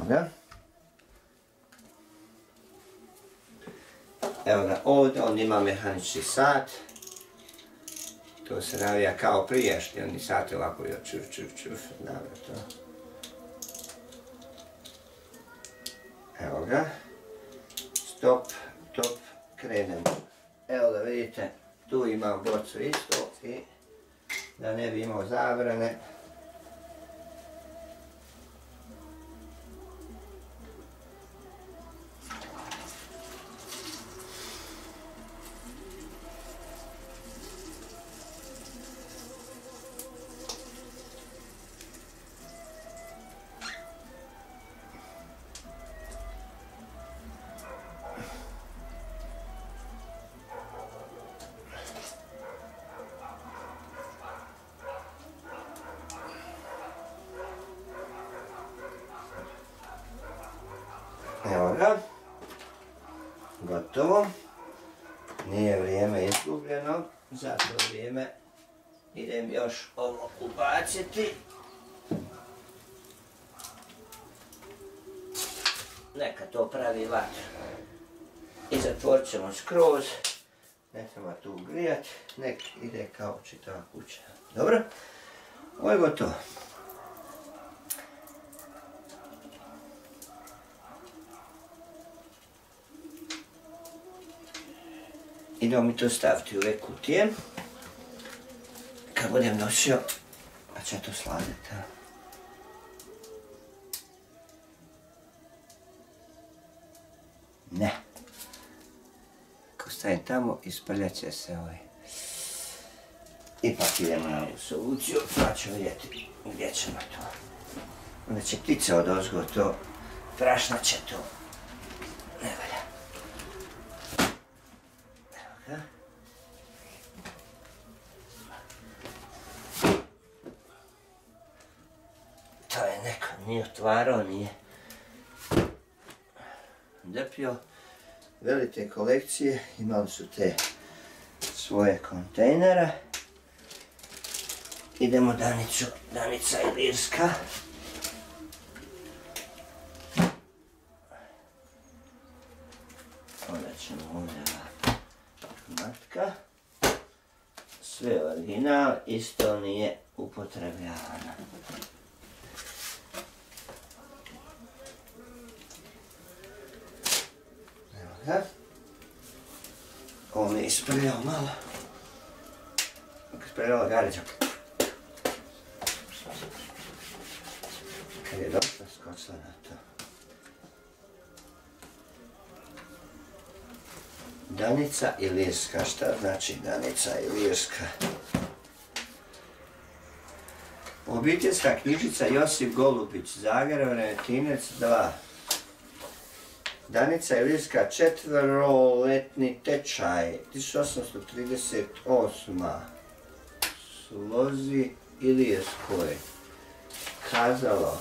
ga. Evo ga ovdje, on ima mehanični sat. To se navija kao prijašnji, oni sati ovako je čuf, navija to. Evo ga. Stop, top, krenemo. Evo da vidite, tu imam bocu isto i da ne bi imao zabrane. Evo ga, gotovo, nije vrijeme izgubljeno, za to vrijeme idem još ovo ubaciti. Neka to pravi vatru. I zatvorit ćemo skroz, ne treba tu grijati, nek ide kao čitava kuća. Dobro, ovo je gotovo. Idemo mi to staviti u ove kutije. Kad budem nosio, pa će to sladiti. Ne. Ako stavim tamo, isprljat će se ovaj. Ipak idemo na ovu soluciju, pa ću vidjeti gdje ćemo to. Onda će ptica odozgo to, prašna će to. Ne valja. To je neko, nije otvarao, nije lepio. Velike kolekcije, imali su te svoje kontejnere. Idemo Danicu, Danica Ilirska. Onda ćemo ovdje matka. Sve original, isto nije upotrebljavano. Evo ga. Ovo mi je isprljao malo. Isprljala gariđa. Kad je došla, skočila na to. Danica Ilirska, šta znači Danica Ilirska? Obiteljska knjižica Josip Golubić, Zagreb, Remetinec 2. Danica Ilirska, 4-letni tečaj, 1838. Slozi Ilirskoj. Kazalo.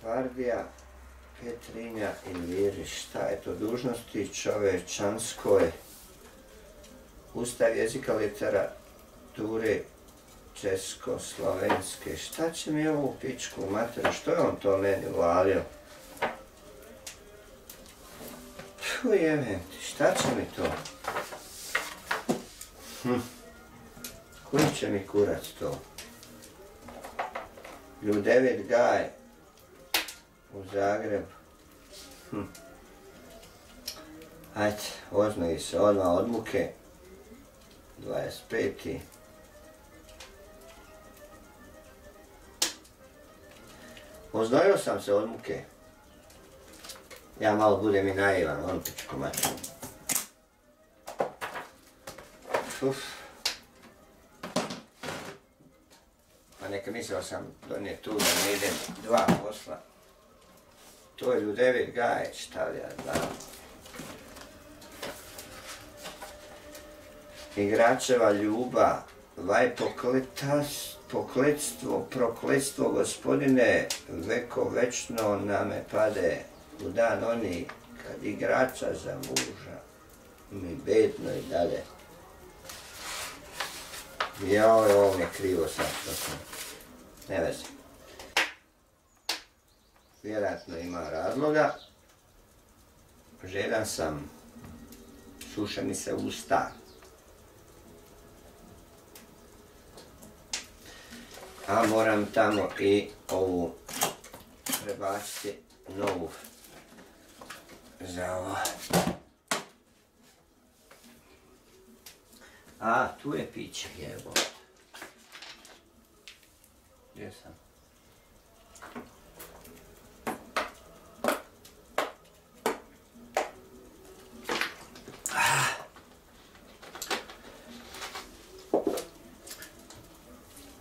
Tvardija Petrinja Ilirić, šta je to, dužnosti čovečanskoj, Ustav jezika literature československe, šta će mi ovu pičku materu, što je on to meni uvalio? Jevem ti, šta će mi to? Koji će mi kurac to? Ljudevit Gaj u Zagrebu. Ajde, oznoji se odmah od muke. 25. Oznojio sam se od muke. Ja malo budem i naivan, on pičko maču. Pa neka mislio sam donijeti tu da ne idem dva posla. To je Ljudevit Gajić, šta li ja znam. Igračeva Ljuba, vaj prokletstvo gospodine, veko večno name pade, u dan oni kad igrača za muža, mi bedno i dalje. Jao, ovo mi je krivo sad, ne veze. vjerojatno ima razloga. Željan sam, suše mi se usta. A moram tamo i ovu prebaciti novu za ovo. A, tu je piće, jebo. Gdje sam?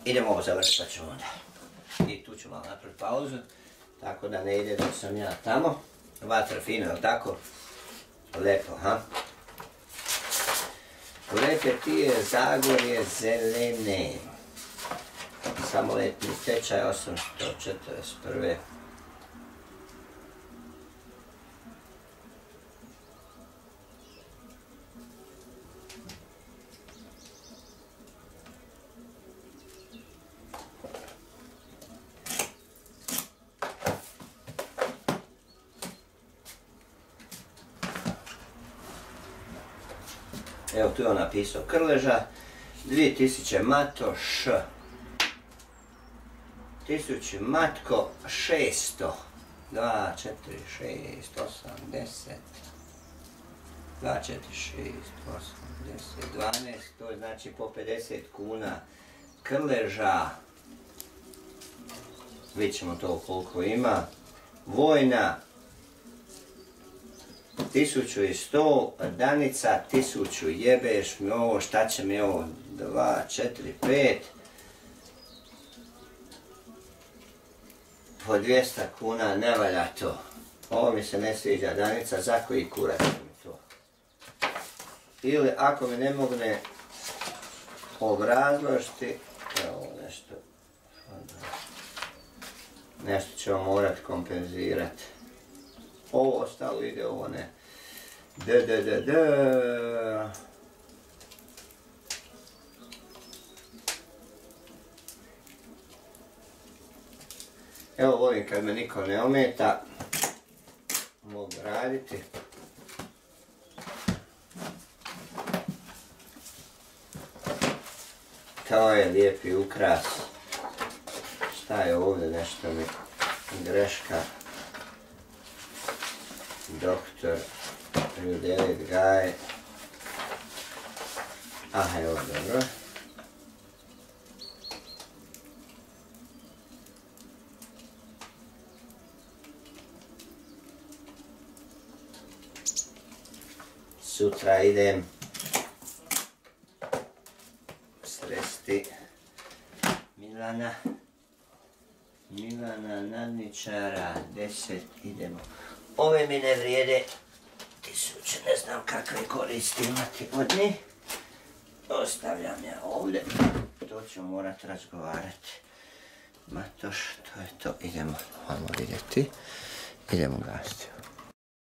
Idemo ovo završiti pa ćemo onda. I tu ću malo napraviti pauzu, tako da ne ide dok sam ja tamo. Vatra fino, je li tako? Lepo, ha? Lepe ti je Zagorje zelene. Samoletni tečaj 841. Evo tu je on napisao Krleža, 2000 mato š, 1000 matko 600, 2, 4, 6, 8, 10, 2, 4, 6, 8, 10, 12, to je znači po 50 kuna Krleža, vidjet ćemo to koliko ima, Vojna, 1100, Danica, 1000, jebeš mi ovo, šta će mi ovo, 2, 4, 5, po 200 kuna, ne valja to. Ovo mi se ne sviđa, Danica, za koji kurac mi to. Ili ako mi ne mogne obrazložiti, evo nešto, nešto ćemo morat kompenzirati. Ovo ostalo ide, ovo ne. Evo volim kad me niko ne ometa. Mogu raditi. To je lijepi ukras. Šta je ovdje, nešto mi greška. Doktor, Rudelit Gaj. Aha, evo dobro. Sutra idem sresti Milana Nadničara, 10 idemo. Ove mi ne vrijede 1000, ne znam kakve koristi imati od njih. Ostavljam ja ovdje, to ću morat razgovarati. Matoš, to je to, idemo vidjeti, idemo gasiti.